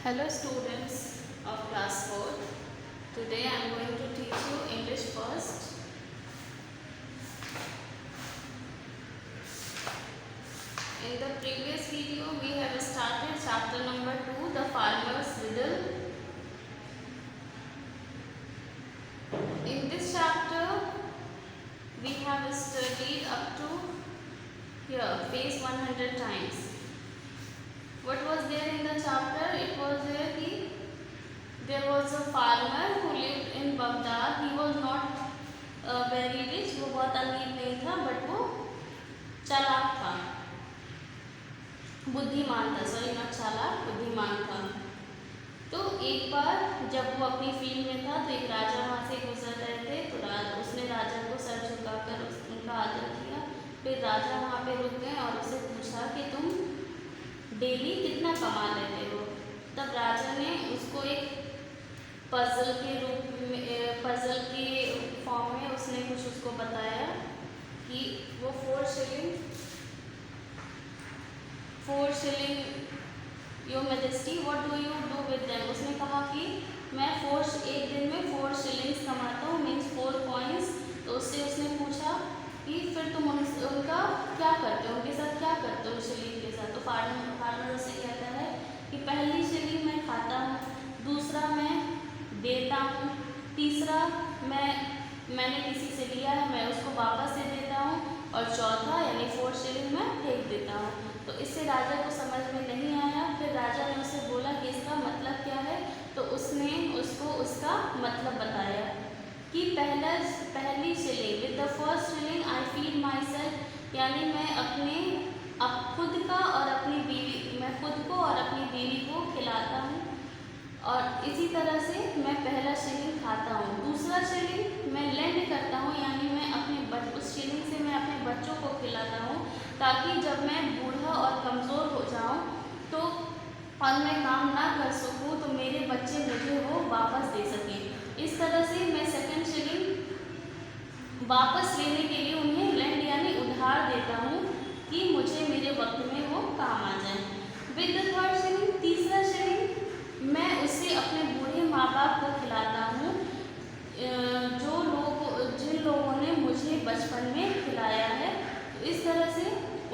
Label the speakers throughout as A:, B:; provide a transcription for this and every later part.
A: Hello students of class 4. Today I am going to teach you English first. In the previous video we have started chapter number 2, The Farmer's Riddle. In this chapter we have studied up to here page 100 times. What was there in the chapter? It was there was a farmer who lived in Baghdad. He was not very rich, वो बहुत अमीर नहीं था, but वो चालाक था, बुद्धिमान था, सॉरी नॉट चालाक, बुद्धिमान था। तो एक बार जब वो अपनी फील्ड में था तो एक राजा वहाँ से गुजर रहे थे, तो उसने राजा को सर झुकाकर उनका आदर किया। फिर राजा वहाँ पे रुक गए और उससे पूछा कि तुम डेली कितना कमा लेते हो। तब राजा ने उसको एक पजल के रूप में, पजल के फॉर्म में उसने कुछ उसको बताया कि वो 4 shilling your majesty what do you do with them. उसने कहा कि मैं एक दिन में 4 शिलिंग्स कमाता हूँ, मीन्स 4 कॉइन्स। तो उससे उसने पूछा कि फिर तुम उनका क्या करते हो, उनके साथ क्या करते हो शिलिंग के साथ। तो फार्मर उससे कहता है कि पहली शिलिंग मैं खाता हूँ, दूसरा मैं देता हूँ, तीसरा मैंने किसी से लिया है मैं उसको वापस दे देता हूँ, और चौथा यानी 4 शिलिंग मैं फेंक देता हूँ। तो इससे राजा को समझ में नहीं आया। फिर राजा ने उससे बोला कि इसका मतलब क्या है। तो उसने उसको उसका मतलब बताया कि पहली shilling with the first shilling I feed myself, यानी मैं खुद को और अपनी बीवी को खिलाता हूँ, और इसी तरह से मैं पहला शिलिंग खाता हूँ। दूसरा शिलिंग मैं लेंड करता हूँ, यानी मैं उस शिलिंग से मैं अपने बच्चों को खिलाता हूँ, ताकि जब मैं बूढ़ा और कमज़ोर हो जाऊँ तो और मैं काम ना कर सकूँ तो मेरे बच्चे मुझे वो वापस दे सकें। इस तरह से मैं सेकंड शिलिंग वापस लेने के लिए उन्हें लेंड यानी उधार देता हूँ कि मुझे मेरे वक्त में वो काम आ जाए। विद द थर्ड शिलिंग, तीसरा शिलिंग मैं उससे अपने बूढ़े माँ बाप को खिलाता हूँ, जिन लोगों ने मुझे बचपन में खिलाया है। तो इस तरह से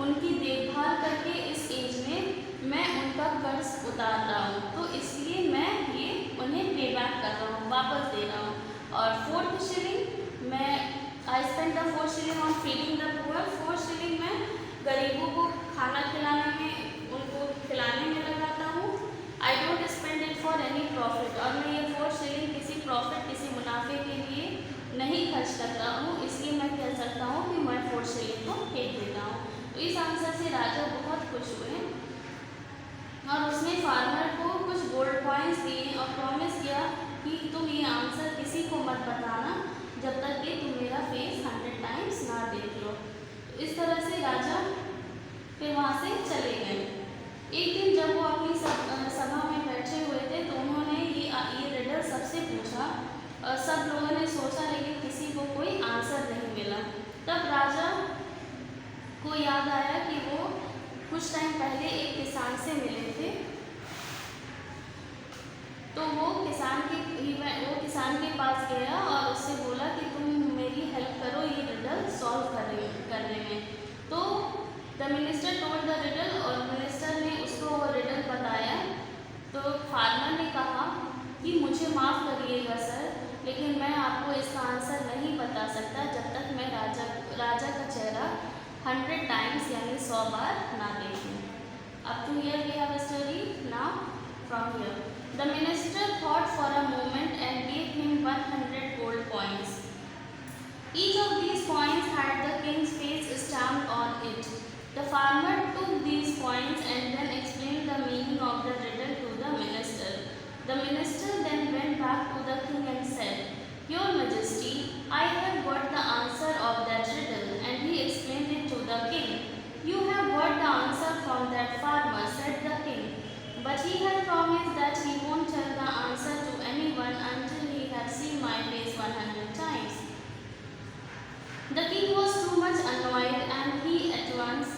A: उनकी देखभाल करके इस एज में मैं उनका कर्ज उतार रहा हूँ, तो इसलिए मैं ये उन्हें पे बैक कर रहा हूँ, वापस दे रहा हूँ। और फोर्थ शिलिंग मैं I spend the 4 shilling on feeding the poor. 4 shilling मैं गरीबों को खाना खिलाने में, उनको खिलाने में लगाता हूँ। I don't spend it for any profit, और मैं ये 4 शिलिंग किसी प्रॉफिट, किसी मुनाफे के लिए नहीं खर्च करता हूँ, इसलिए मैं कह सकता हूँ कि मैं 4 शिलिंग को फेंक देता हूँ। तो इस आंसर से राजा बहुत खुश हुए और उसने फार्मर को कुछ गोल्ड कॉइन्स दिए और प्रॉमिस किया कि तुम ये आंसर किसी को मत बताना जब तक कि तुम मेरा फेस 100 टाइम्स ना देख लो। तो इस तरह से राजा फिर वहाँ से चले गए। एक दिन जब वो अपनी सभा में बैठे हुए थे तो उन्होंने ये रिडल सबसे पूछा, और सब लोगों ने सोचा लेकिन किसी को कोई आंसर नहीं मिला। तब राजा को याद आया कि वो कुछ टाइम पहले एक किसान से मिले थे, तो वो किसान के पास गया और उससे बोला कि तुम मेरी हेल्प करो ये रिडल सॉल्व करने में। तो the minister told the riddle, और मिनिस्टर ने उसको वो रिडल बताया। तो फार्मर ने कहा कि मुझे माफ़ करिएगा सर, लेकिन मैं आपको इसका आंसर नहीं बता सकता जब तक मैं राजा का चेहरा 100 टाइम्स यानी 100 बार ना देखूं। Up to here we have a story. Now from here, the minister thought for a moment and gave him 100 gold coins. Each of these coins had the king's face stamped on it. The farmer took these coins and then explained the meaning of the riddle to the minister. The minister then went back to the king and said, "Your Majesty, I have got the answer of that riddle," and he explained it to the king. "You have got the answer from that farmer," said the king, "but he had promised that he won't tell the answer to anyone until he had seen my face 100 times. The king was too much annoyed and he at once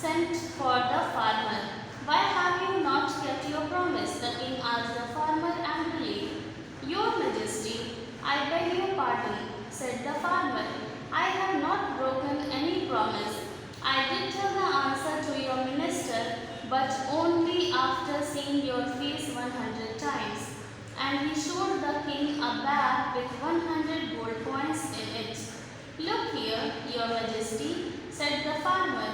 A: sent for the farmer. "Why have you not kept your promise?" the king asked and he showed the king a bag with 100 gold coins in it. Look here, your majesty, said the farmer.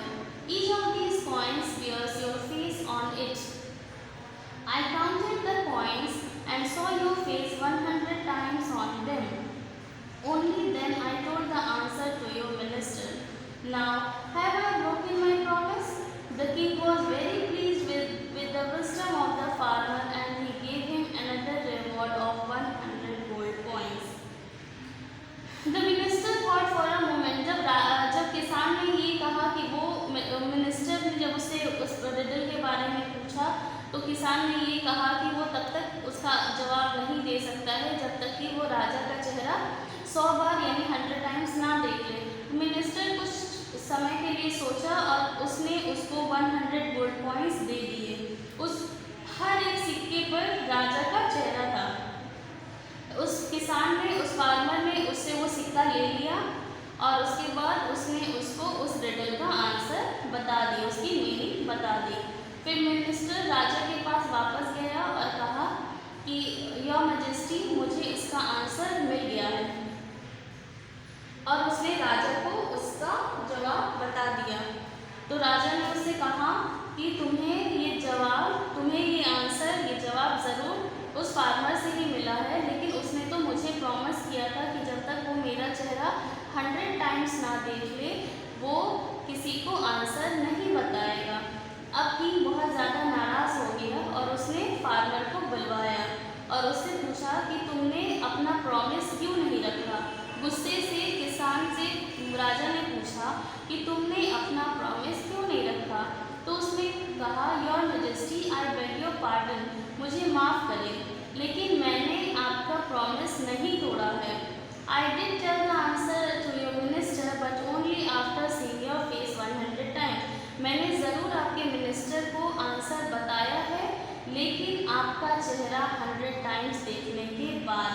A: Each of these coins bears your face on it. I counted the coins and saw your face 100 times on them. Only then I told the answer to your minister. Now, have I broken my promise? The king was very pleased with the wisdom of the farmer and he gave him another reward of 100 gold coins. The minister thought for a moment. जब किसान ने ये कहा कि वो minister ने जब उससे उस रिडल के बारे में पूछा तो किसान ने ये कहा कि वो तब तक उसका जवाब नहीं दे सकता है जब तक कि वो राजा का चेहरा 100 बार यानी 100 टाइम्स ना देख ले। मिनिस्टर कुछ समय के लिए सोचा और उसने उसको 100 गोल्ड कॉइन्स दे दिए। उस हर एक सिक्के पर राजा का चेहरा था। उस किसान ने, उस फार्मर ने उससे वो सिक्का ले लिया और उसके बाद उसने उसको उस रिडल का आंसर बता दिया, उसकी मीनिंग बता दी। फिर मिनिस्टर राजा के पास वापस गया और कहा कि योर मैजेस्टी, मुझे इसका आंसर मिल गया है, और उसने राजा को उसका जवाब बता दिया। तो राजा ने उससे कहा कि तुम्हें ये आंसर, ये जवाब ज़रूर उस फार्मर से ही मिला है, लेकिन उसने तो मुझे प्रॉमिस किया था कि जब तक वो मेरा चेहरा 100 टाइम्स ना देख ले वो किसी को आंसर नहीं बताएगा। अब किंग बहुत ज़्यादा नाराज़ हो गया और उसने फार्मर को बुलवाया और उससे पूछा कि तुमने अपना प्रॉमिस क्यों नहीं रखा। गुस्से से किसान से राजा ने पूछा कि तुमने अपना प्रॉमिस क्यों नहीं रखा। तो उसने कहा, your majesty, I beg your pardon, मुझे माफ़ करें, लेकिन मैंने आपका प्रॉमिस नहीं तोड़ा है। I did tell the answer to your minister but only after seeing your face 100 times. मैंने ज़रूर आपके मिनिस्टर को आंसर बताया है, लेकिन आपका चेहरा 100 टाइम्स देखने के बाद।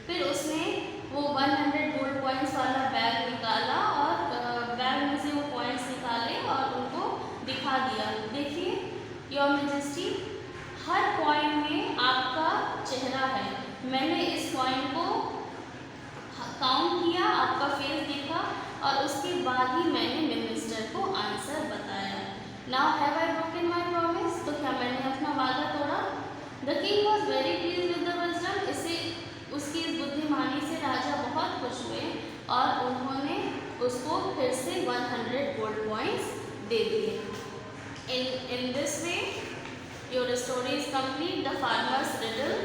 A: फिर उसने वो 100 गोल्ड कॉइन्स वाला बैग निकाला और बैग में से वो कॉइन्स निकाले और उनको दिखा दिया। देखिए योर मैजेस्टी, हर कॉइन में आपका चेहरा है। मैंने इस कॉइन को काउंट किया, आपका फेस देखा और उसके बाद ही मैंने मिनिस्टर को आंसर बताया। Now have I broken my promise, तो क्या मैंने अपना वादा तोड़ा? The king was very please with the wisdom. इससे उसकी इस बुद्धिमानी से राजा बहुत खुश हुए और उन्होंने उसको फिर से 100 गोल्ड कॉइन्स दे दिए। In this way, your story is complete. The farmer's riddle.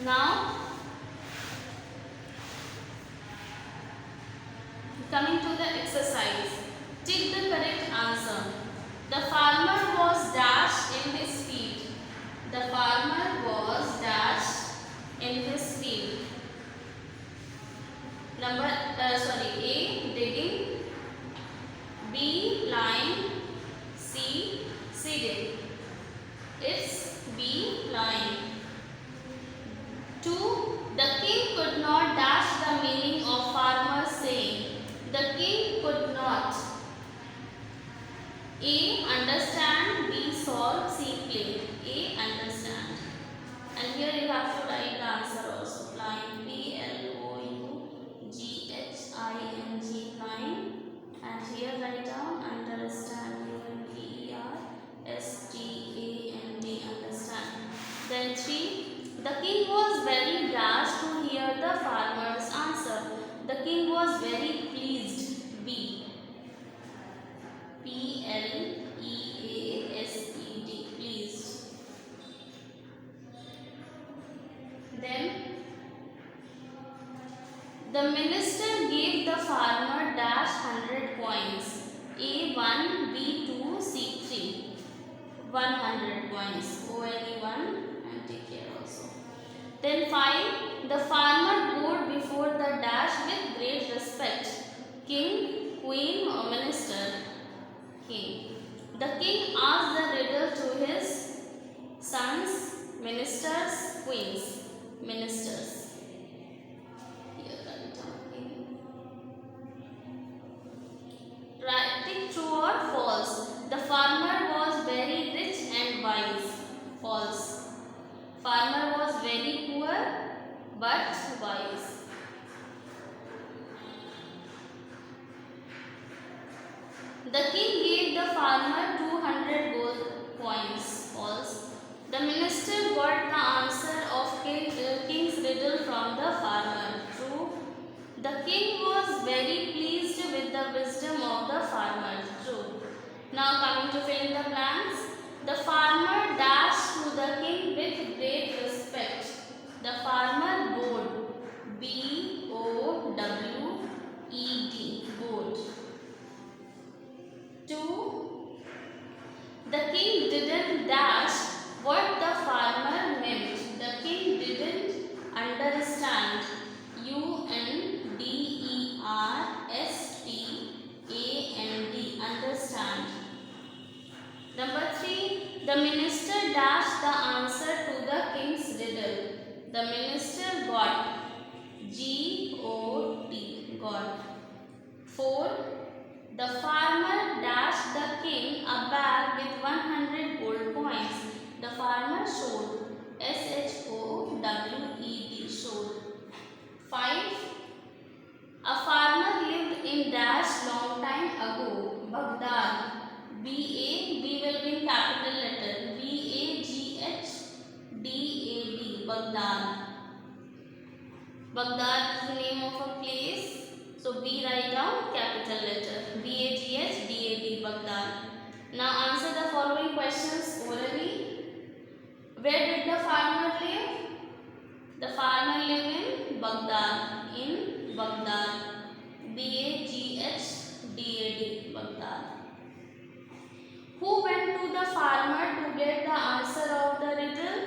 A: Now, coming to the exercise. Tick the correct answer. The farmer was dashed in his field. The farmer was dashed in his field. A. Digging. B. Lying. C. Seeding. It's B. Lying. 2. The king could not dash the meaning of farmer's saying. The king could not. A. Understand. B. Solve. C. Play. A. Understand. And here you have to write the answer also. Lying. Ploughing. Plying. And here write down understand. Understand. Then 3. The king was very dashed to hear the farmer's answer. The king was very pleased. B. Pleased. Pleased. Then the minister gave the farmer dash 100 coins. A 1, B 2, C 3. 100 coins. Only 1 and take care also. Then 5. The farmer bowed before the dash with great respect. King, queen or minister? King. The king asked the riddle to his sons, ministers, queens, ministers. Tick true or false. The farmer was very rich and wise. False. but wise. The king gave the farmer 200 gold coins. False. The minister got the answer of king's riddle from the farmer. True. The king was very pleased with the wisdom of the farmer. True. Now coming to fill in the blanks. The farmer dashed to the king with great respect. The farmer bowed. B-O-W-E-D. Bowed. 2. The king didn't dash what the farmer meant. The king didn't understand. U-N-D-E-R-S-T-A-N-D. Understand. Number 3. The minister dashed the answer to the king's riddle. The minister got. G-O-T. Got. 4. The farmer dashed the king a bag with 100 gold coins. The farmer showed. S-H-O-W-E-D. Showed. 5. A farmer lived in dash long time ago. Baghdad. B-A. B will be in capital letter. B-A-G-H-D-A-D. Baghdad. Baghdad is the name of a place. So B write down capital letter. B-A-G-H-D-A-D. Baghdad. Now answer the following questions orally. Where did the farmer live? The farmer lived in Baghdad. In Baghdad. B-A-G-H-D-A-D. Baghdad. Who went to the farmer to get the answer of the riddle?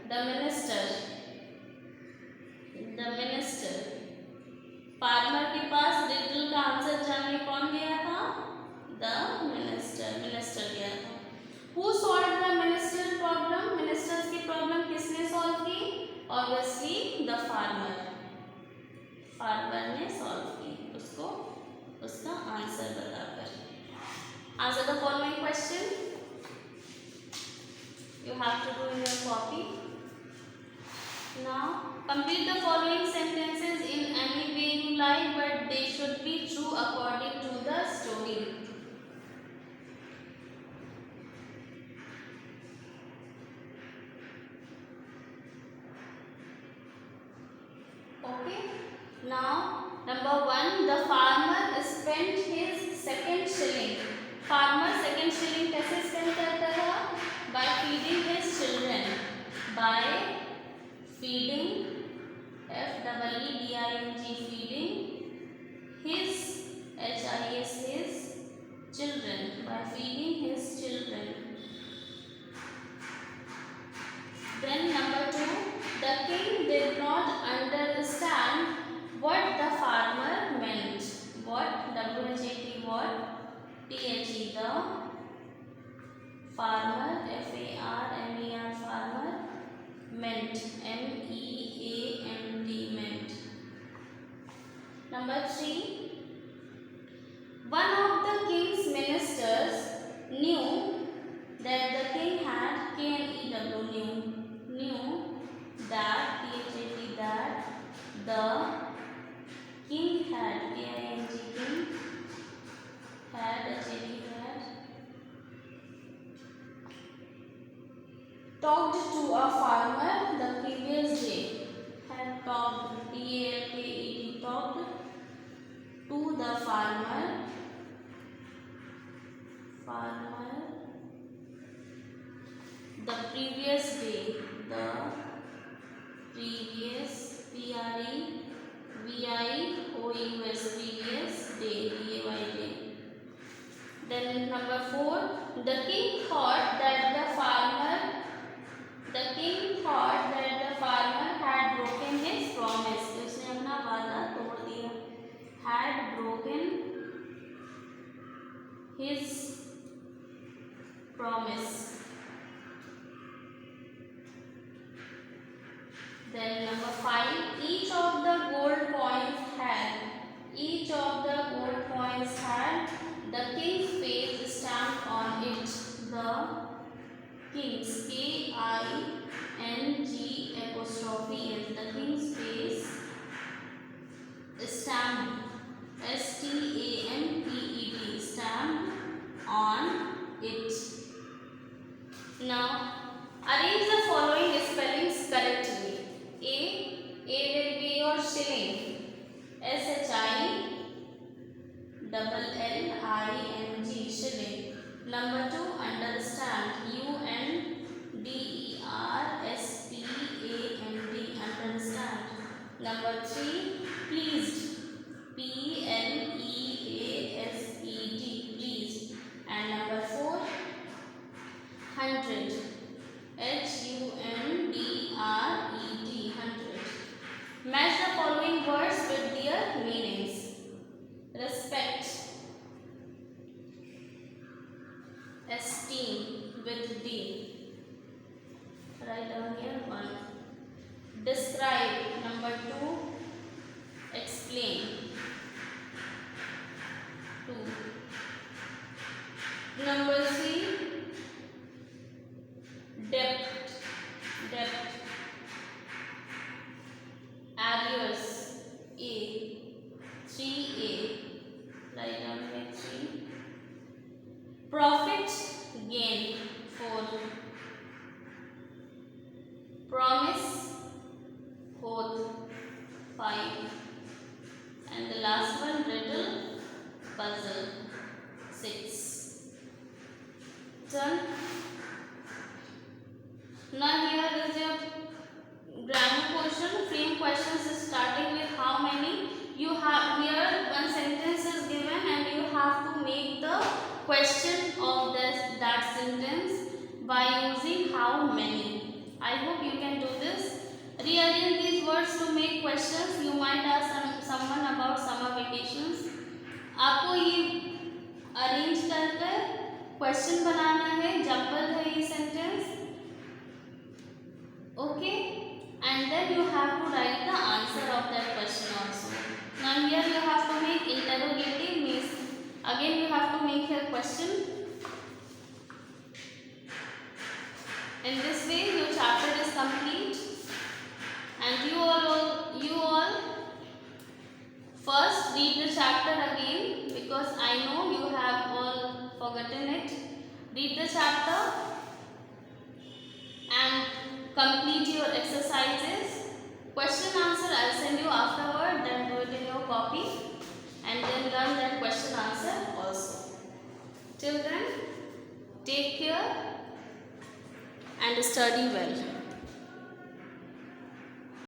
A: The minister. The minister. Farmer के पास riddle का answer जानने कौन गया था? The minister गया था. Who solve the minister problem? Ministers की problem किसने सॉल्व की? Obviously the farmer. फार्मर ने सॉल्व की उसको उसका आंसर बताकर. Answer the following question. You have to do in your copy. Now complete the following sentences in any way you like, but they should be true according to the story. Okay. Now number 1, the farmer spent his second shilling. Farmer second shilling कैसे spend करता था? By feeding his children. By feeding, F-E-E-D-I-N-G, feeding his, H-I-S, his children. By feeding his children. Then number 2, the king did not understand what the farmer meant. What? W-H-A-T, what? T-H-E, the farmer, F-A-R-M-E-R, farmer, meant, M-E-A-N-T, meant. Number 3, one of the king's ministers knew that the king had, K-N-E-W, knew that, T-H-A-T, that the king had, K-I-N-G, king, had, H-A-T, had, talked to a farmer the previous day. Had talked, T-A-L-K-E-D, talked to the farmer the previous day. The previous, P-R-E-V-I-O-U-S, previous day, D-A-Y, day. Then number 4, the king thought that the farmer had broken his promise. उसने अपना वादा तोड़ दिया. Had broken his promise. Then number 5, each of the gold coins had the king's face stamped on it. The Kings, K-I-N-G apostrophe S. The King's face stamped, S-T-A-M-P-E-D, stamped on it. Now arrange the following spellings correctly. A will be your shilling, S-H-I-L-L-I-N-G, shilling. Number 2, understand, U-N-D-E-R-S-T-A-N-D, understand. Number 3, pleased, P-L-E-A-S-E-D, pleased. And number 4, hundred, H-U-N-D-R-E-D, hundred. Match the following words with their meanings. Respect, esteem with D. Write down here 1. Describe, number 2. Explain, 2. Number 3. Depth, arrears, A, 3A, write down here 3. Profit, gain, 4. Promise, 4th, 5. And the last one, riddle, puzzle, 6. Done. Now here is your grammar question. Frame questions is starting with how many. You have here one sentence is given and you have to make the question of that sentence by using how many. I hope you can do this. Rearrange these words to make questions. You might ask someone about summer vacations. आपको ये arrange करके question बनाना है. Jumble है ये sentence. Okay, and then you have to write the answer of that question also. Now here you have to make interrogative, means again you have to make your question. In this way your chapter is complete, and you all first read the chapter again, because I know you have all forgotten it. Read the chapter and complete your exercises. Question answer I'll send you afterward, then do it in your copy and then learn that question answer also. Till then, take care and study well.